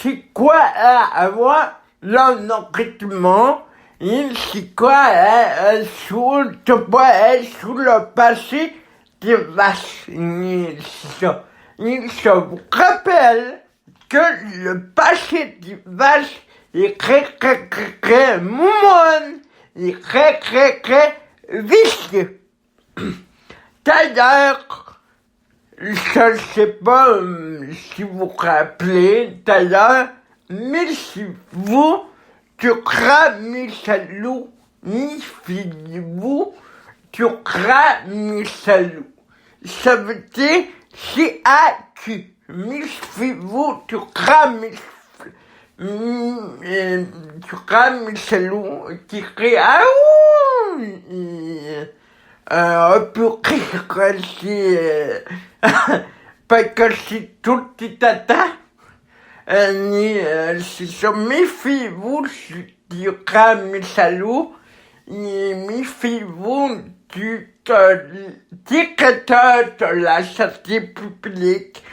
c'est quoi avoir l'enrichissement, c'est quoi sous le passé des vaches. Il se rappelle que le passé des vaches est très moumon, est très vicieux. D'ailleurs, je ne sais pas si vous vous rappelez, d'ailleurs, mais si vous, tu crames salou, ni vous, tu crames salou. Ça veut dire, c'est à tu. Mais si vous, tu crames salou, qui crie ah pour rire, parce que c'est tout petit tata. Si ça méfiez-vous du crâne salou, méfiez-vous du dictateur de la santé publique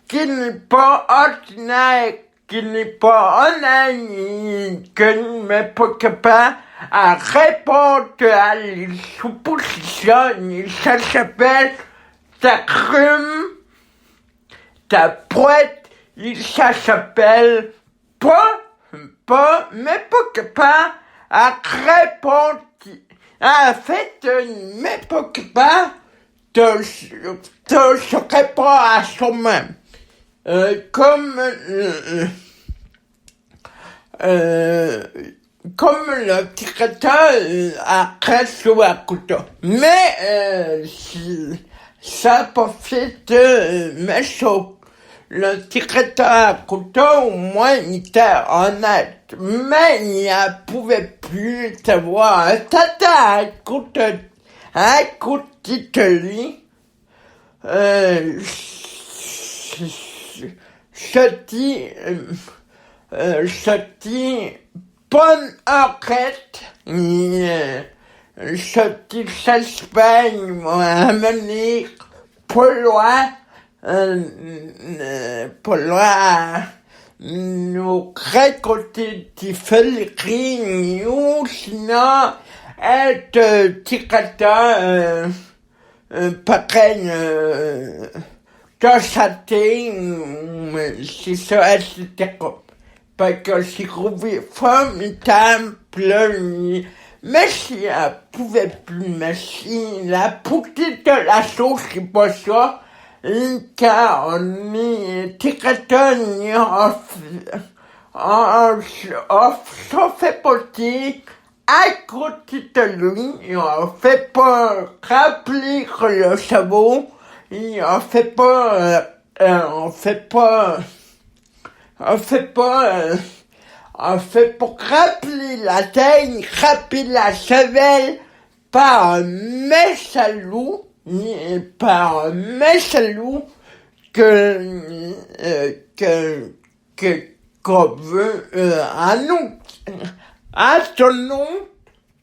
qui n'est pas ordinaire, qui n'est pas honnête, qui n'est pas capable à répondre à les suppositions. Ça s'appelle ta crume, ta poète. Ça s'appelle mais pas capable à répondre. En fait, mais pas capable de se répondre à soi-même. Comme le directeur a resté à couteau. Mais ça profite mes choses. Le directeur à couteau, au moins, il était honnête. Mais il ne pouvait plus savoir. Tata, écoute, dites-lui. Je dis, bonne enquête. Je dis, j'espère, ils vont amener plus loin. Pour nous récolter des feuilleries ou sinon être directeur pareil de santé, c'est ça, etc. Parce que c'est formidable, mais si elle pouvait plus, mais si la petite de la sauce, c'est pas ça. Car on est directeur, on fait partie à côté de lui, on fait pas remplir le cerveau, et on fait pas remplir la tête, remplir la chevelle par mes salauds. Par mes salauds qu'on veut à ton nom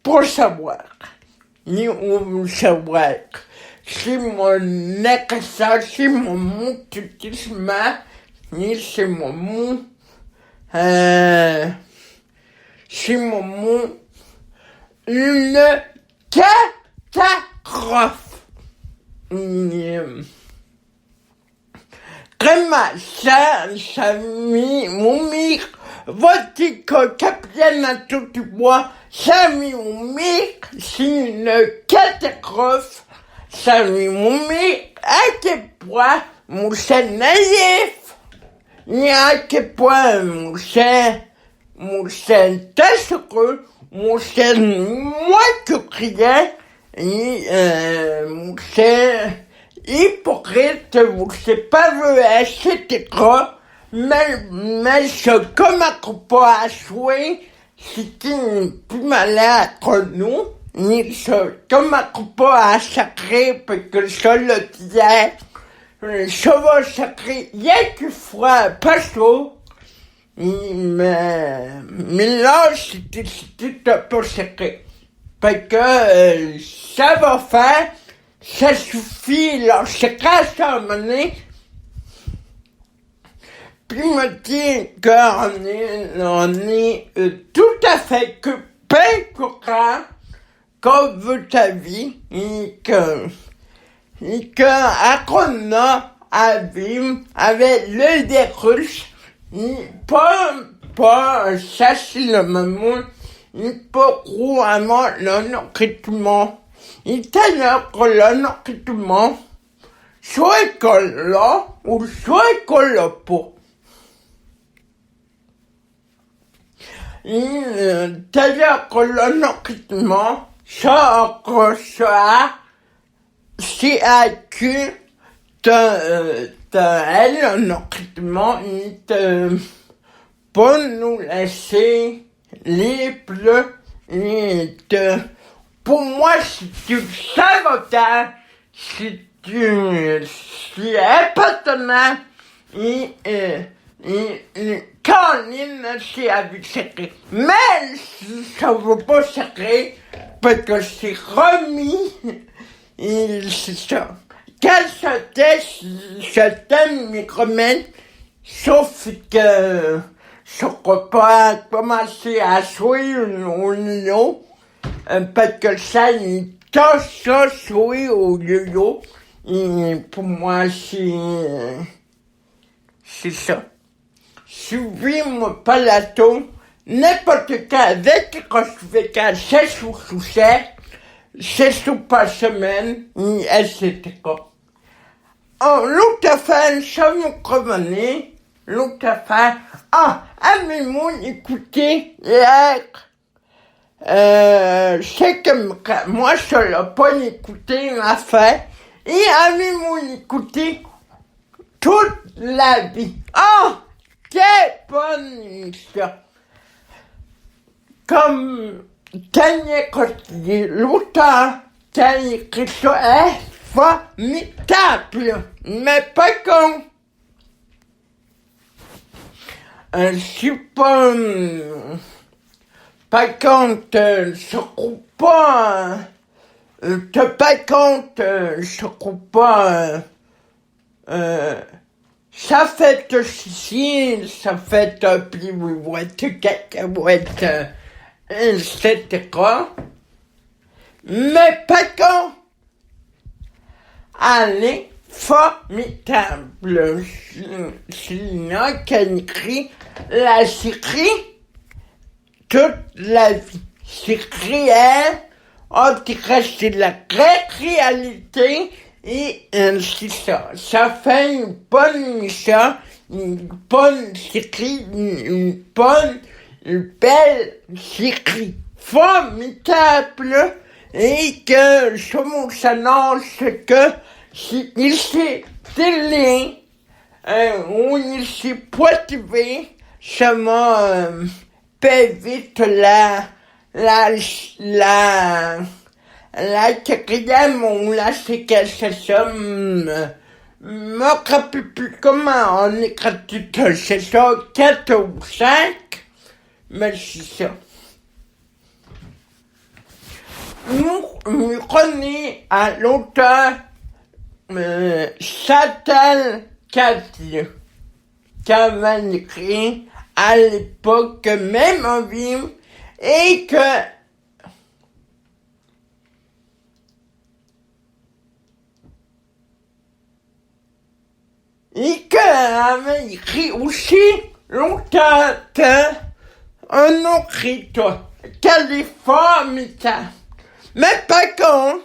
pour savoir. Ni on savoir. C'est mon accent, c'est mon mutisme, ni c'est mon mot. C'est mon mot. Une catastrophe. Ça mis mon mire, votre capitaine à tout du bois, ça mis mon mire, c'est une catastrophe, ça mis mon mire, à quel point mon cher naïf, ni à quel point mon cher tassereux, mon cher moins que rien, mon cher hypocrite, vous ne savez pas vu, etc. Mais ce comme un pas à jouer, c'est qui n'est plus malin entre nous, ni ce comme un pas à sacrer, parce que ça le disait, ça va sacrer, il y a du froid, pas chaud. Mais là, c'était un peu sacré. Parce que ça va faire, ça suffit, là, c'est grâce à un moment donné, puis me dit qu'on est tout à fait courant qu'on veut ta vie et qu'on a à vivre avec le virus, pas chasser le maman, pas couramment le nourritement, c'est-à-dire que le nourritement, soit école là, ou soit école là pas. C'est-à-dire que le nourritement, ça, c'est à que le nourritement, il te pas nous laisser libre, pour moi, si tu sabotages, si important, Caroline, c'est avec secret. Mais si ça veut pas secret, parce que c'est remis, et c'est ça. Quand ce thème me remède, sauf que je ne peux pas commencer à jouer au yo-yo, parce que ça, il tâche ça, jouer au yo-yo, et pour moi, c'est ça. Suivez-moi pas la tour, n'importe quand, dès que je fais quand c'est sous 7 jours par semaine, etc. Oh, l'autre affaire, ça me revenait, l'autre affaire, avez-vous écouté hier, c'est que moi je l'ai pas écouté l'affaire, et avez-vous écouté toute la vie? Quelle bonne émission! Comme Tania Costier, l'auteur qui a écrit ça est formidable, mais pas con. Je suis pas contre, je crois pas, pas contre, je crois pas, ça fait ceci, ça fait pivouette, cacahuète, etc. Mais pas con. Allez, formidable. Sinon, qu'elle écrit la série toute la vie. C'est réel, on dirait c'est la réalité, et c'est ça. Ça fait une bonne émission, une bonne série, une belle série formidable, et que je vous annonce que il s'est télé, ou il s'est poitivé, ça m'a fait vite la quatrième ou la séquence, me rappelle plus comment on écrit tout, c'est ça, 4 ou 5, mais c'est ça. Nous connaissons à l'auteur, Chantal Cathy, qui avait écrit à l'époque même en vie, et que avait écrit aussi longtemps un autre état, qu'elle est formidable. Mais par contre,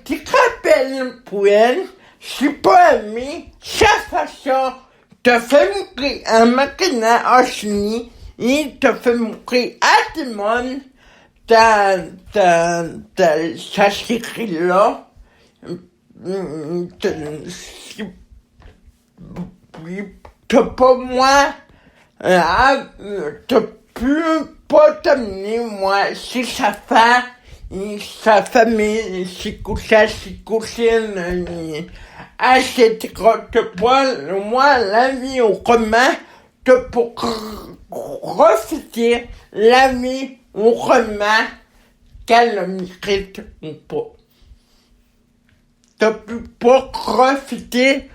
tu te rappelles une poêle, j'ai pas aimé sa façon de faire montrer un maquillage à Chini, et te fait montrer à tout le monde ça s'écrit là. T'as pas moi, t'as pu pas t'amener moi, si sa femme, sa famille, ses cousins, ses cousines, etc. T'as pas, moi, la vie au commun, t'as pour refuser la vie au commun, qu'elle mérite ou pas. T'as pu pas profiter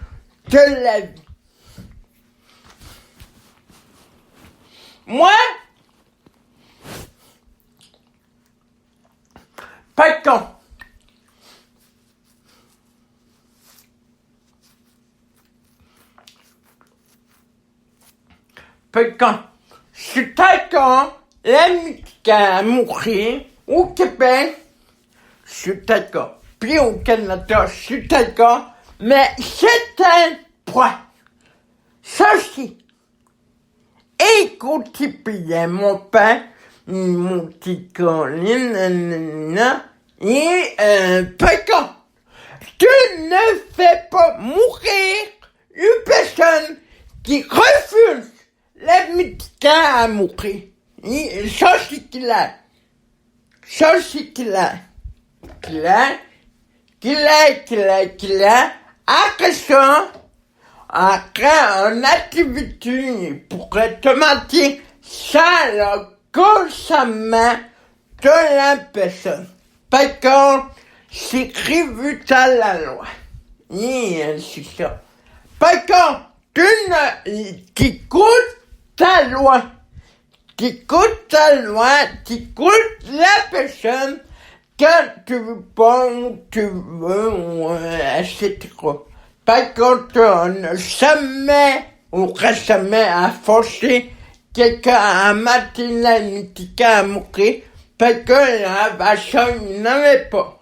de la vie. Moi, pas quand. Quand je suis d'accord, la musique a mouru au Québec, je suis d'accord. Puis au Canada, je suis d'accord, mais c'est un point. Ceci, écoutez bien mon père, mon petit Colin, et quand tu ne fais pas mourir une personne qui refuse les médicaments à mourir. Et ça, c'est qu'il a. Ça, c'est qu'il a. Après ça, après une activité pour te mentir, ça le consomment de la personne. Par contre, c'est prévu dans la loi. Et c'est ça. Par contre, tu écoutes ta loi. Tu écoutes ta loi, tu écoutes la personne quand tu veux pas ou tu veux, etc. Par contre, on ne jamais à forcer quelqu'un à mater la médicament à mourir parce que la vache n'avait pas.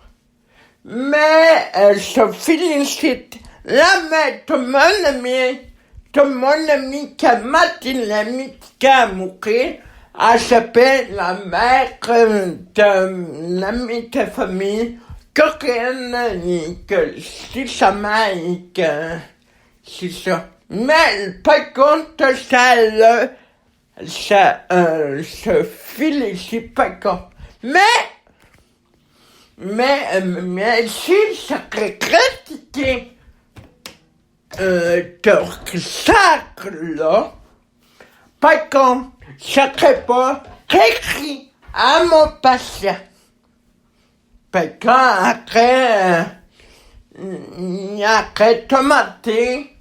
Mais elle se félicite. La mère de mon ami qui a maté la médicament à mourir, elle s'appelle la mère d'un ami de famille, coréenne, et que c'est sa mère, et que c'est ça. Mais par contre, ça se félicite par contre. Mais si ça serait critiqué de sacre-là, par contre, ça serait pas écrit à mon patient. Par contre, après tomater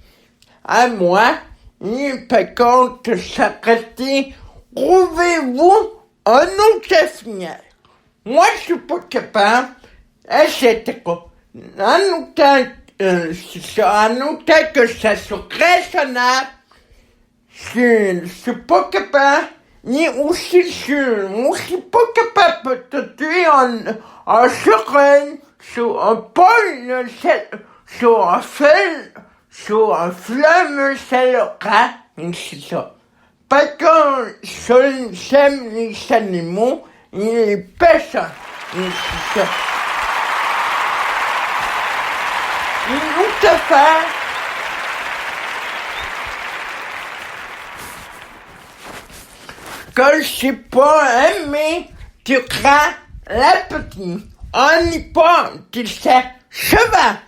à moi, et par contre, ça serait trouvez-vous un autre infirmière. Moi, je suis pas capable, etc. En autant que ça soit raisonnable, je suis pas capable, ni aussi je suis pas capable de te tuer en sereine, sur un pôle, sur un feu, sur un flamme, c'est le cas, c'est ça. Par contre, j'aime les animaux, et les personnes, c'est ça. Une autre affaire, que je sais pas aimé, tu crains la petite. On n'est pas, tu sais, cheval.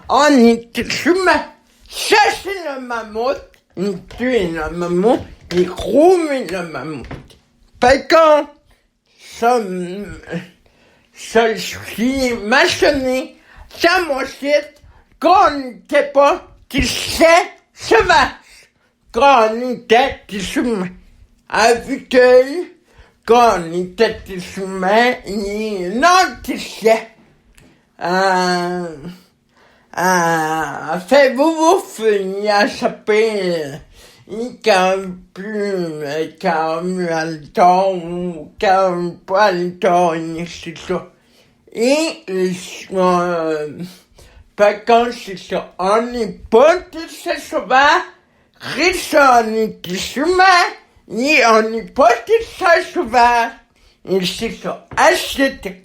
On est humain. Ça, c'est le mammouth. Il tue le mammouth. Il roule le mammouth. Par contre, ça, je suis maçonné. Ça, moi, c'est qu'on n'était pas, tu sais, cheval. Quand on était des humains. Avec eux, quand on était des humains, non, tu sais. Faites-vous finir, ça s'appelle, quand le temps, ou quand pas le temps, c'est ça. Et, par contre, c'est ça, on n'est pas de ces sauvages, riches, on est des humains, et on n'est pas de ces sauvages, et c'est ça, etc.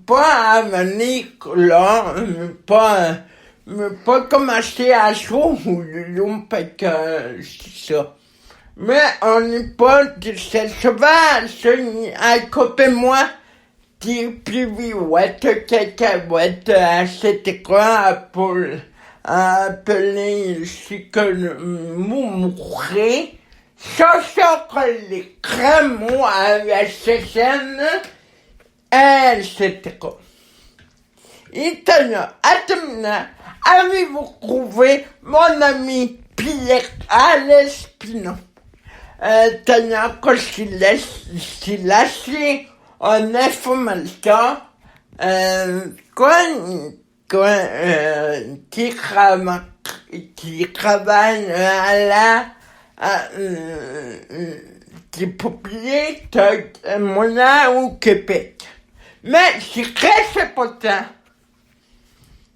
Pas à venir là, pas commencer à jouer ou le parce que c'est ça. Mais on n'est pas de ces sauvages, à côté de moi, des pirouettes, cacahuètes, etc. pour appeler ce que vous mourrez. Ça sort les crémeaux à la scène, etc. Et maintenant, avez-vous trouvé mon ami Pierre Alespino? Tanya, quand si lâché en information, qui travaille qui publie Moulin au Québec. Mais c'est très important.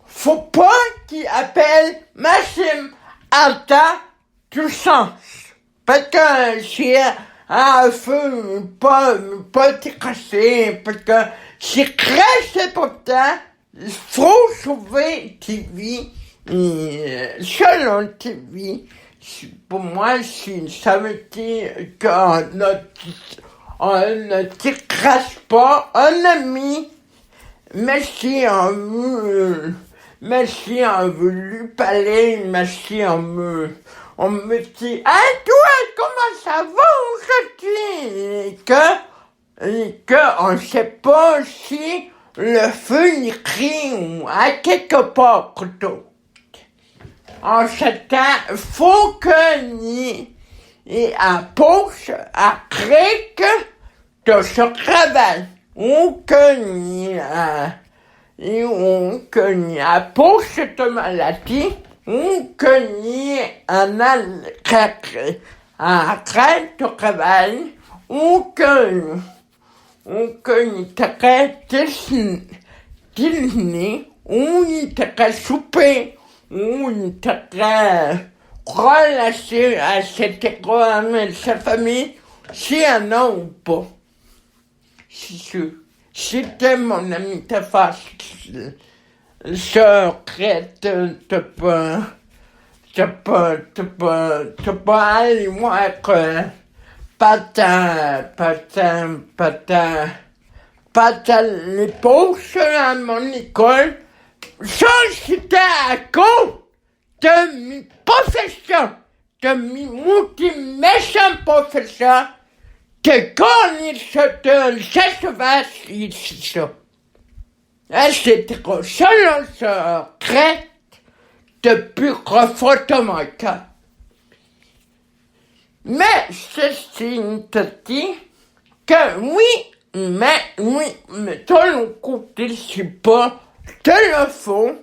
Faut pas qu'il appelle Maxime Alta tout sens. Parce que c'est un feu pas cassé. Parce que c'est très important. Il faut sauver TV. Selon TV. Pour moi, ça veut dire qu'on ne crache pas un ami. Mais si on veut lui parler, mais si on me dit, ah, toi, comment ça va aujourd'hui? Que on sait pas si le feu n'y crie ou à quelque part d'autre. En ce temps, faut que ni approche après que de ce travail, ou que ni approche de maladie, ou que ni en arrête de travail, ou que ni t'arrête dîner, ou ni t'arrête souper, ou ni t'arrête relâché à cet endroit avec sa famille, si un an ou pas. Si t'es mon ami, ta face, secrète, t'as pas aller voir patin les poches à mon école. Ça, c'était à cause de mes professeurs, de mes multi-méchants professeurs, que quand ils se vache, ils se c'était selon ce crête de pure photomaca. Mais ceci te dit que mais de l'autre côté, c'est pas de le fond,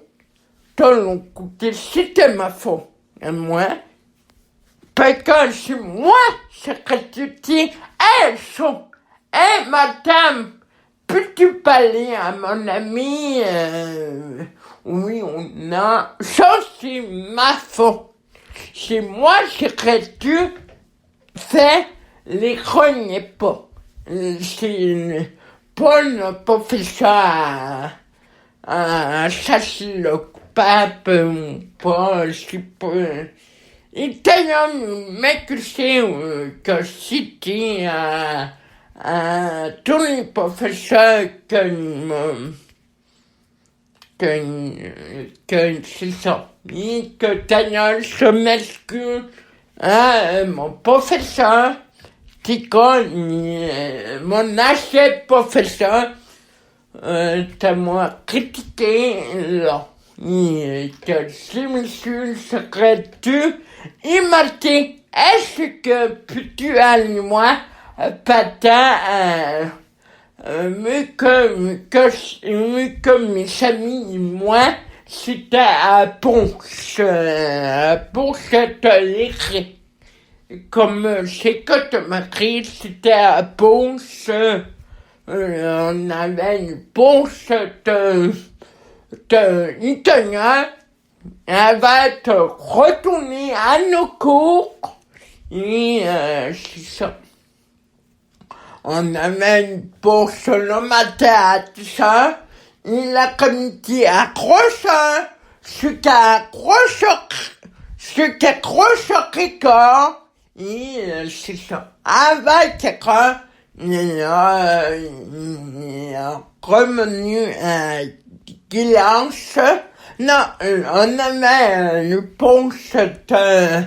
de l'autre côté, c'était ma faute. Et moi, parce que c'est moi, ce que tu dis, madame, peux-tu parler à mon ami, oui ou non? Ça, c'est ma faute. C'est moi, ce que tu fais, les connais pas. C'est Paul n'a pas fait ça à chasser le pape ou pas, c'est pas. Il t'a mec que c'était tous les professeurs que c'est ça. Et que Daniel se m'excuse, mon professeur, mon ancien professeur, t'as moi critiqué, là. Et que si monsieur secrétaire, il m'a dit, est-ce que peux-tu aller moi, patin, mieux que mes amis et moi, c'était à Ponce de l'écrit. Comme c'est que tu m'écris, c'était à Ponce, on avait une Ponce de italien, elle va être retournée à nos cours, et c'est ça. On avait une bourse le matin, ça, et l'après-midi accrocheur, c'était accrocheur record, et c'est ça. Avec quelqu'un, il a revenu à Guilance. Non, on avait une ponce de,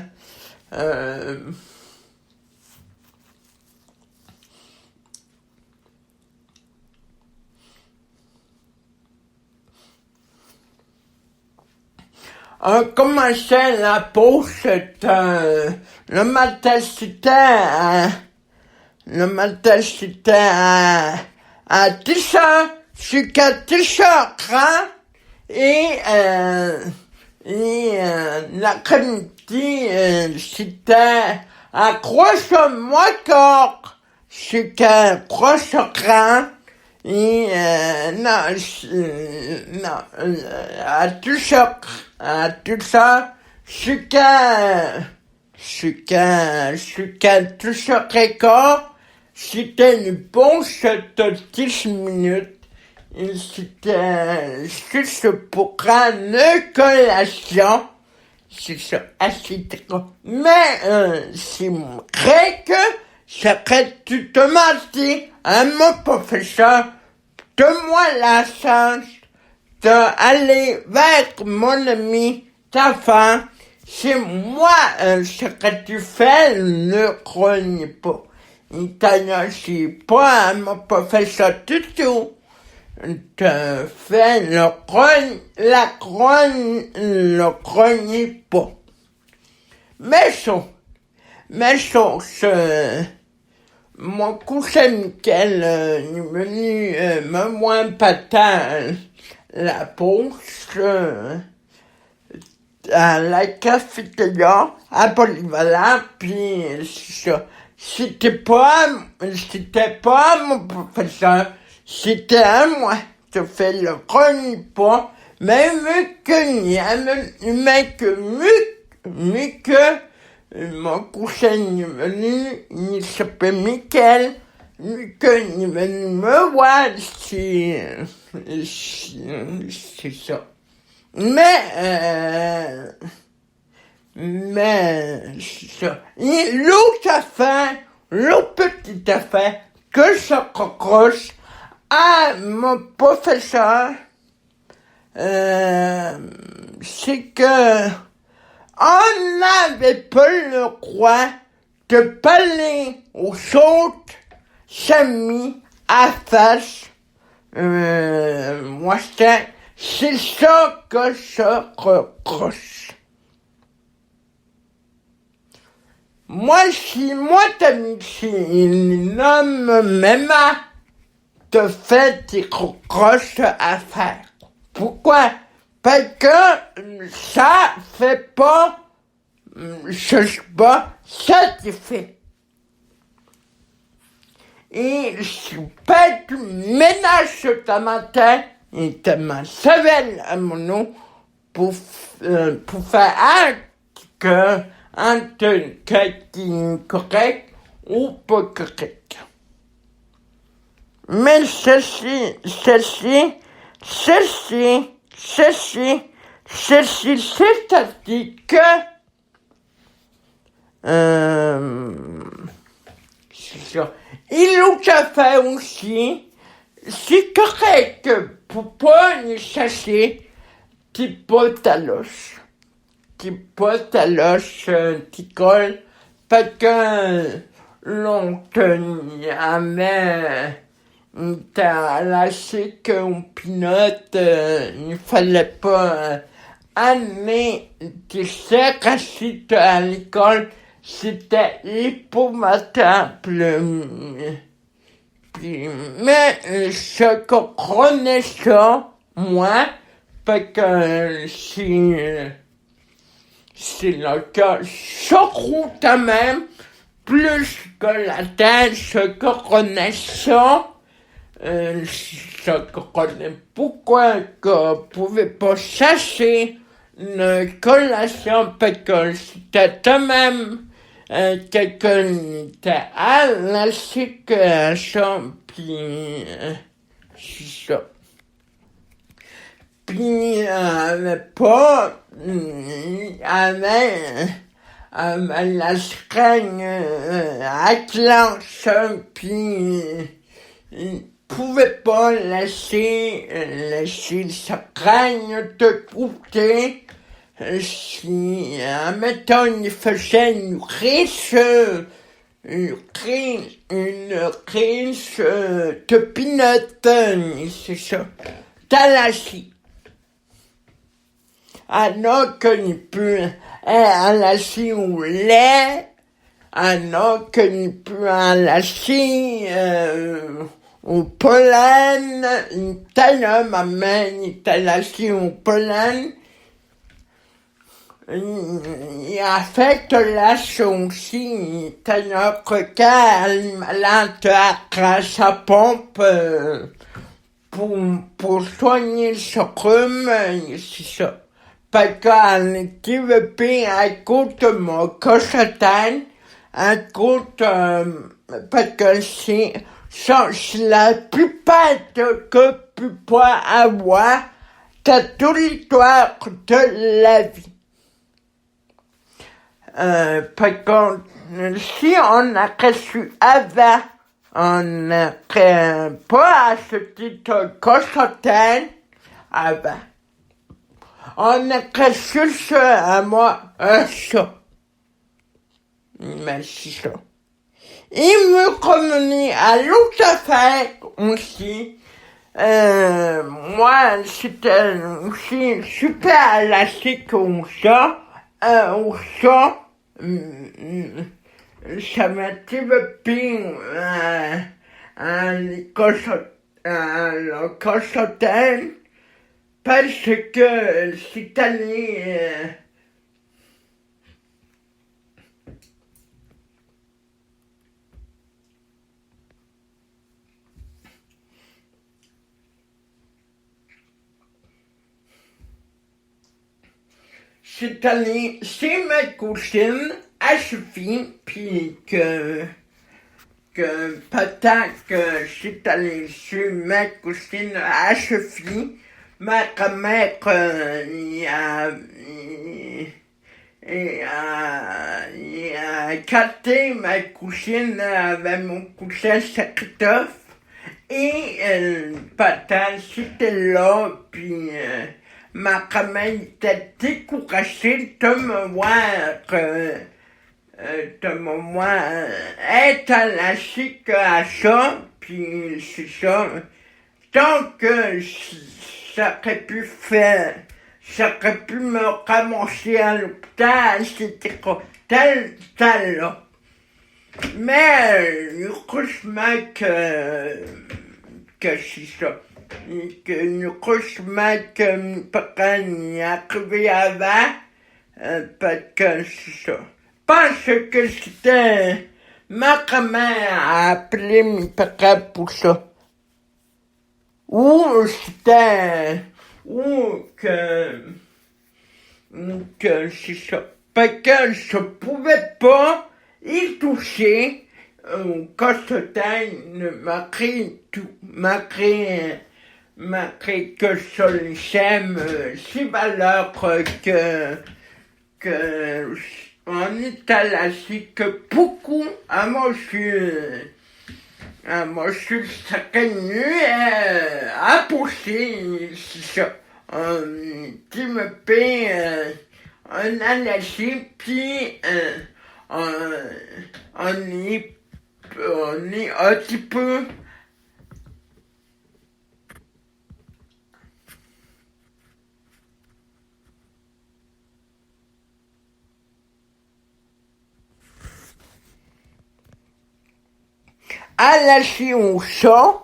a commencé la pause, le matin c'était à 10 heures jusqu'à 10h30 et l'après-midi, c'était à 3h moins quart jusqu'à 3h30 et à 2h jusqu'à 2h15, c'était une pause de 10 minutes. Et c'était juste pour prendre une collation. C'est ça, etc. Mais c'est vrai que j'aurais dû demander à mon professeur de moi la chance d'aller vers mon ami d'avant. C'est moi, j'aurais dû faire le grogne pas. Et d'ailleurs, j'ai pas à mon professeur du tout de faire le grogne pas. Mais mon cousin Michael est venu me voir pendant la pause à la cafétéria à Polyvalent, puis c'est ça. C'était pas mon professeur, c'était à moi de faire le grogne pas, mais mieux que mon cousin est venu, il s'appelle Michael, que il est venu me voir, c'est ça. Mais c'est ça. Et l'autre petite affaire que je reproche à mon professeur, c'est que on n'avait pas le droit de parler aux autres amis à face. Moi, c'est ça que je reproche. Si l'homme même te fait des reproches à faire. Pourquoi? Parce que ça fait pas, je sais pas, satisfait. Et je fais du ménage de ma tête et de ma cervelle à mon nom pour faire un quelqu'un correct ou pas correct. Mais ceci, c'est-à-dire que, c'est ça. Il nous a fait aussi, c'est correct pour pas nous chercher des potes à l'os. Des colle, parce que longtemps, t'as lâché qu'un pinote, il fallait pas amener des cerasites à l'école, c'était épouvantable. Mais je comprenais ça, moi, parce que c'est le cas, surtout quand même, plus que la tête, je comprenais ça. Je comprenais pourquoi qu'on pouvait pas chercher une collation parce que c'était quand même quelqu'un était à la situation, puis c'est ça. Puis avait la seringue à clenche, puis il pouvait pas laisser sa craigne de côté. Si, admettons, il faisait une crise de peanut, c'est ça, Talassie. un autre n'y peut enlacer au lait, un autre n'y peut enlacer au pollen, une taille, ma main est enlacée au pollen. Il affecte la aussi, c'est-à-dire que quand elle malade à sa pompe pour soigner ce rhume, c'est ça. Parce qu'elle est développée à cause de mon cochotane, à cause parce que c'est la plupart que tu peux avoir de toute l'histoire de la vie. Parce que si on a reçu avant, on n'aurait pas acheté de cochotane avant. On a reçu ça à moi, ça. Mais c'est ça. Il me revenait à l'autre affaire aussi. Moi, c'était aussi super élastique au chat. Ça m'a développé le cochotène parce que cette année, c'est ma cousine à Sophie, puis que peut-être que cette année, c'est ma cousine à Sophie, ma grand-mère, il a gâté ma cousine avec mon cousin Christophe, et peut-être c'était là, puis ma grand-mère était découragée de me voir être à la chic à ça, puis c'est ça. Donc, ça aurait pu me ramasser à l'hôpital, c'était tel là. Mais, heureusement que c'est ça. Heureusement que mes parents y arrivaient avant, parce que c'est ça. Parce que c'était ma grand-mère a appelé mes parents pour ça. Ou c'est ça. Parce que je pouvais pas y toucher au cochotane, malgré que je j'aime si valeur que on est à la que beaucoup à monsieur serait nu à pousser, c'est ça. Tu me payes un allergie, puis on est un petit peu allergie au chat,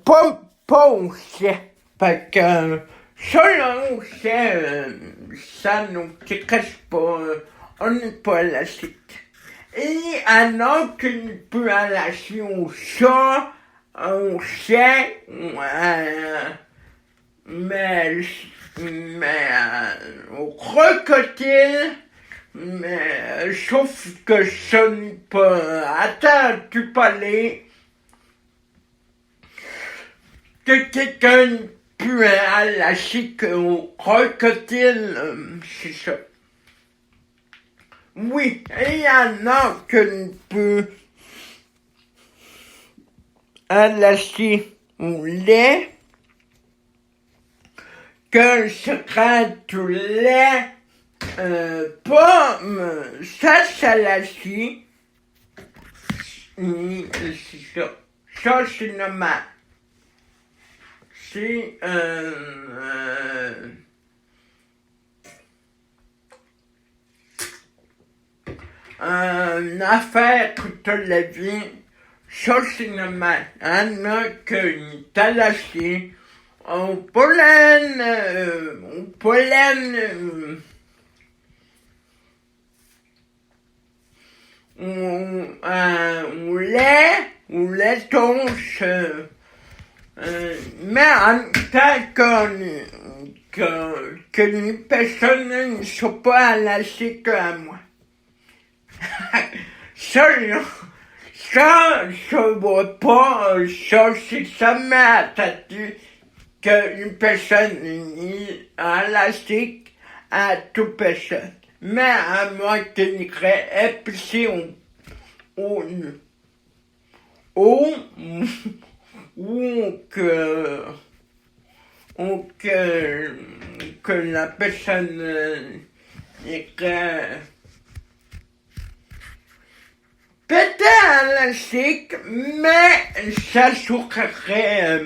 pas au chien, parce que selon au chien, ça nous intéresse pas, on n'est pas allergique. Et un autre qui peut allergie au chat, au chien, mais au crocodile, mais sauf que ce n'est pas. Attends, tu parlais que quelqu'un peut allergique au crocodile, c'est ça. Oui, il y en a qui peut allergique au lait, que je crains tout lait, pomme, ça allergie, c'est ça. Ça, c'est normal. C'est une affaire de la vie, ça c'est normal. Il y en a qui est lâché au pollen, au lait, au laitonche, mais en tant que les personnes ne sont pas lâchées qu'à moi. Ça, je vois pas, ça, c'est jamais attendu qu'une personne est lâchée à toute personne. Mais à moi qu'il serait épicé ou que la personne est peut-être élastique, mais ça souffrirait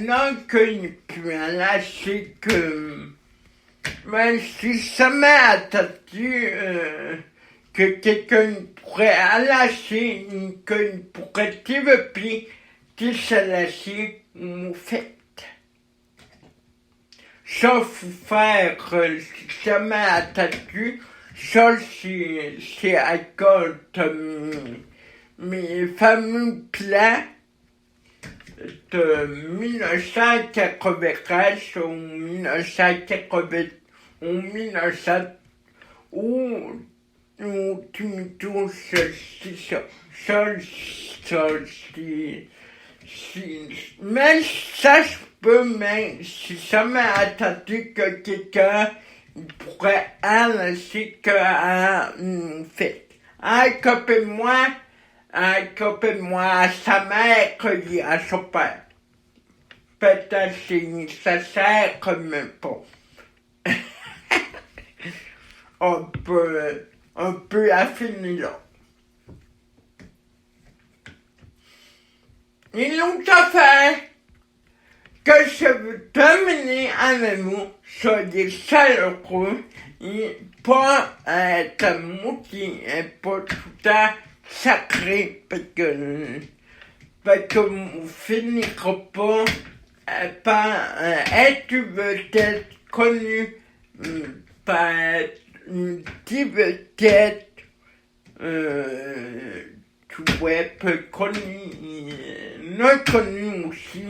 non qu'il plus élastique. Mais si ça m'a attendu que quelqu'un pourrait lâcher, qu'il pourrait développer, qu'il se lâcher, vous faites. Sauf faire, si ça m'a attendu, ça c'est à cause de mes fameux plans de 1993 ou 1980 ou 1900 où tu me touches, c'est ça. Mais ça je peux, mais si ça m'a attendu que quelqu'un pourrait annoncer qu'un fait. Accopez-moi à sa mère et à son père. Peut-être c'est nécessaire même pas. on peut affiner là. Une autre affaire que je veux terminer avec vous sur des saloperies et pas être motivé et pas tout à sacré parce que vous finirez pas par être peut-être connu par une peut-être du web connu, non connu aussi,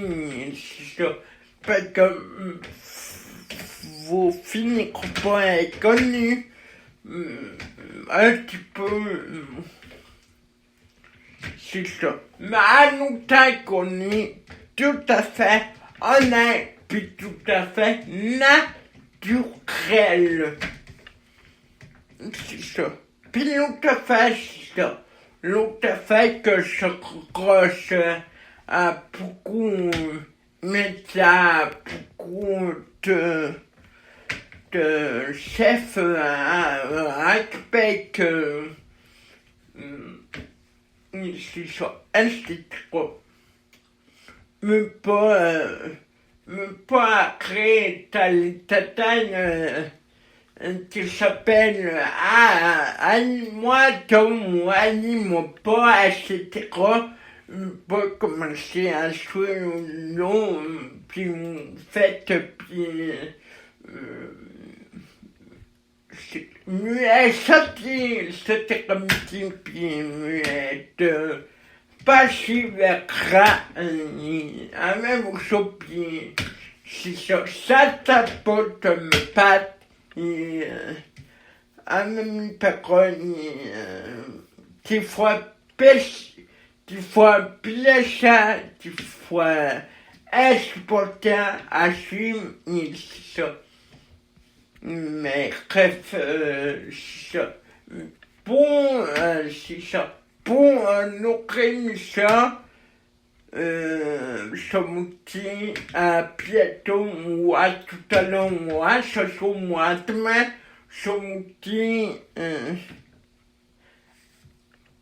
c'est ça, parce que vous finirez pas être connu un petit peu, c'est ça. Mais à nous tant qu'on est tout à fait honnête, puis tout à fait naturel. C'est ça. Puis l'autre affaire, c'est ça. L'autre affaire que je reproche à beaucoup de médias, beaucoup de chefs à Québec, c'est ça, etc. Mais pas créer tel qui s'appelle Anime-moi Tom ou Anime-moi pas, etc. Pas commencer à jouer au long, puis vous faites, puis muet sortir cette comité, puis muet passif écran, avec vos chopiers, c'est ça, ça tapote mes pattes, et avec mes paroles, des fois plaisant, des fois exportant à suivre, c'est ça. Mais bref, c'est ça. Bon, c'est ça. Pour notre émission, ce outil à bientôt ou à tout à l'heure ou à ce soir ou à demain, ce outil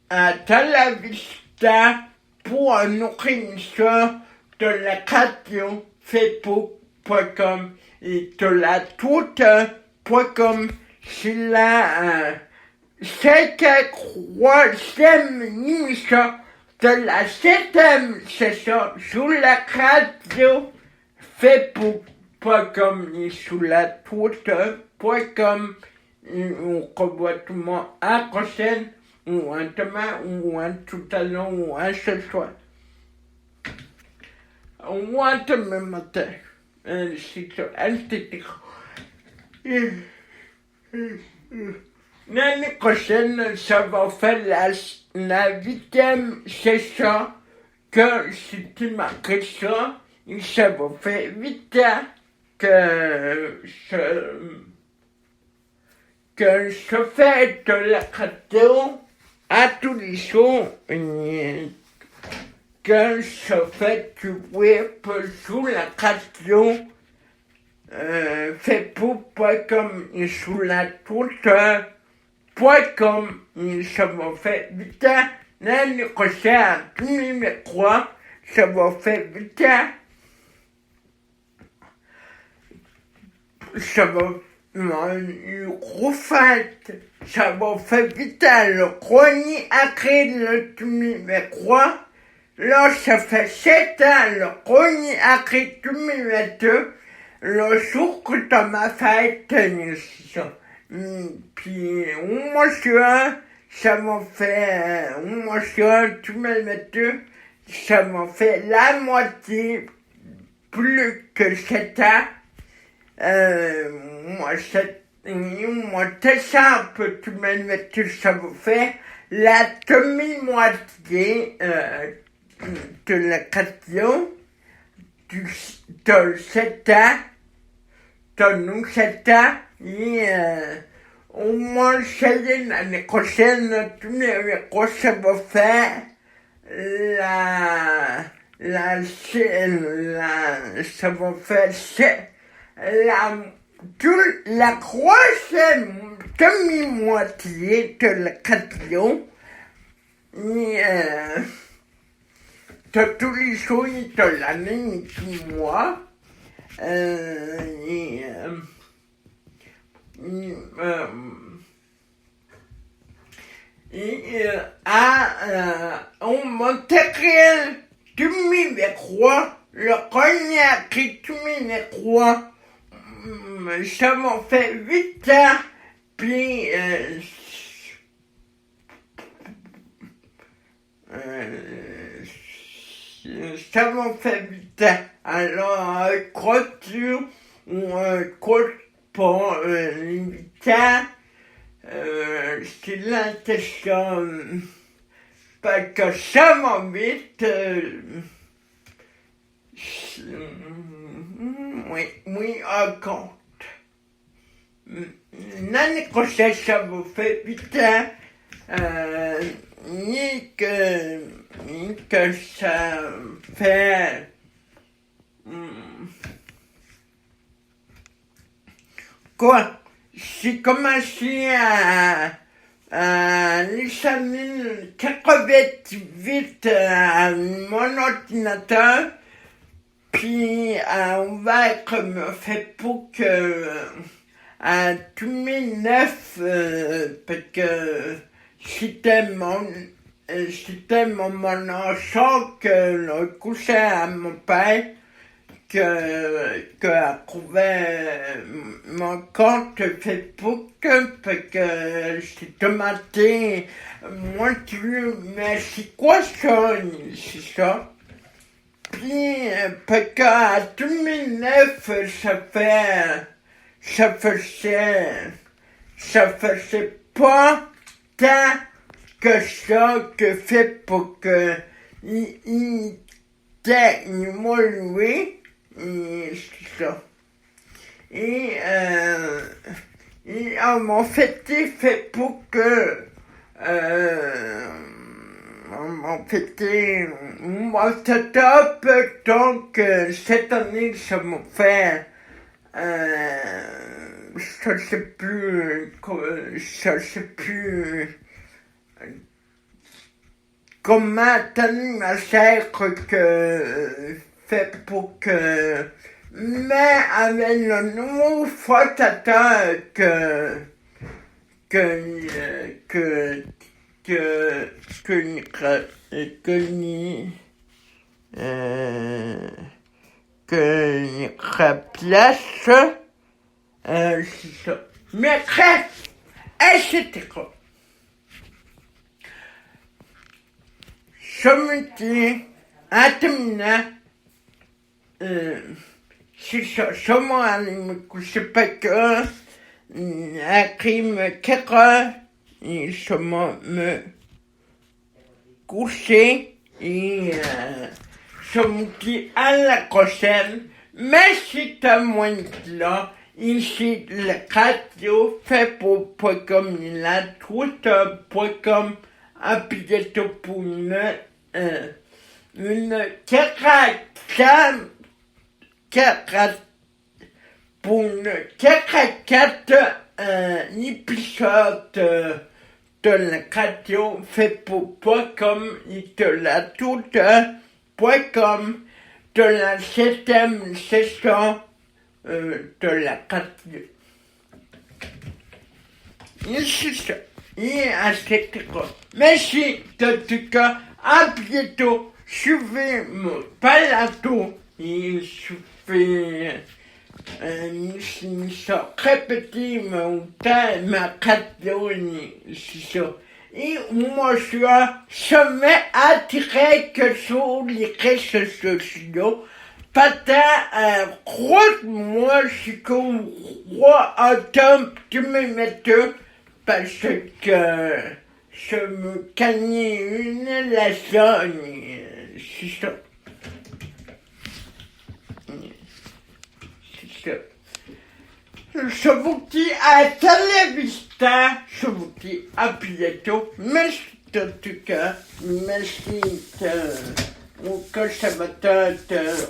à la vista pour notre émission de la radio facebook.com et de la toute.com. C'est là c'est la troisième émission de la septième saison sous la radio Facebook.com et sous la Twitter.com. On revoit tout le monde à la prochaine, ou un demain, ou un tout à l'heure, ou un ce soir. Ou un demain matin. C'est ça, l'année prochaine, ça va faire la huitième session que si tu marques ça, ça va faire 8 ans que je fais de la radio à tous les jours, que je fais du web sous la radio. Facebook.com et sous la Twitter.com et ça va faire 8 ans. L'année prochaine, 2003, ça va faire 8 ans. Ça va une refaite. Ça va faire 8 ans. Le premier après le 2003. Là, ça fait 7 ans. Le premier après 2022. Le jour que t'as ma fête, ça. Puis, au mois de juin, ça m'a fait, au mois de juin, 2022, ça m'a fait la moitié, plus que 7 ans. Au mois de décembre, 2022, ça m'a fait la demi-moitié, de la radio, de 7 ans. Nous, 7 ans, et au moins, l'année prochaine, tous les cours, ça va faire ça va faire la troisième demi-moitié de la radio, et de tous les jours de l'année et du mois. En matériel 2003, le cognac 2003, ça m'a fait 8 ans, puis ça m'a fait 8 ans. Alors, crois-tu ou crois pas les 8 ans, c'est la question, parce que ça m'a vite, oui, à compte. L'année prochaine, ça va faire 8 ans, ni que ça fait quoi? J'ai commencé à l'examiner 88 à mon ordinateur, puis on va être me fait pour que en 2009, parce que c'était mon enfant que le couchait à mon père, que a trouvé mon compte Facebook, parce que j'ai demandé, moi mais c'est quoi ça, c'est ça? Puis, parce qu'en 2009, ça faisait pas tant que ça que fait pour que il était évolué, et c'est ça. Et on m'a fait pour que on m'a fait mon setup, donc cette année ça m'a fait je sais plus comment tenir ma chère que fait pour que, mais avec le nouveau fondateur que que place, c'est ça. Mais bref, etc. Sommeti, atemna, c'est ça, somo animku sepaka, akrim kera, et somo me coucher, et sommeti à la prochaine, merci à moi là, ici le radio fait pour comme la Twitter.com, à bientôt pour une pour une 44 épisode de la radio fait pour comme et de la Twitter.com de la 7e saison de la radio. Et c'est ça. Et à cette école. Merci en tout cas. À bientôt. Suivez mon balado. Et suivez ça répétez mon thème, ma radio. C'est ça. Et moi je suis jamais attiré que sur les réseaux sociaux. Crois-moi, je suis comme roi en temps de me mettre parce que je me gagnais une leçon, c'est ça. C'est ça. Je vous dis à télévista, je vous dis à bientôt. Merci en tout cas, merci que ça va te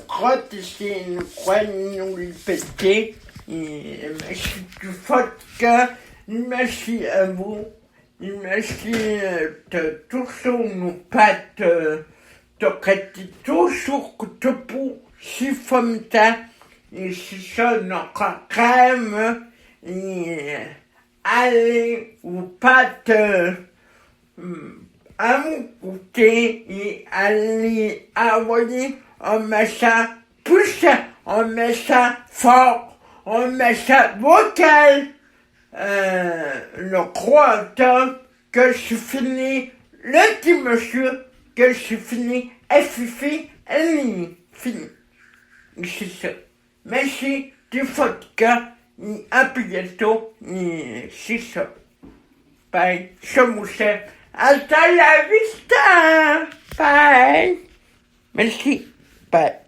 ratisser une fois nous le péter. Merci du vodka, merci à vous, merci de toujours nous pattes, de rester toujours debout, si comme ça, et c'est ça notre crème, et allez ou pattes, à mon côté et allez envoyer un message poussé, un message fort, un message vocal. Le croateur que je finis, le petit monsieur que je finis, FIFI, fini. C'est ça. Merci du vodka, et à bientôt, et c'est ça. Bye, je m'ousse. Hasta la vista. Bye. Merci. Bye.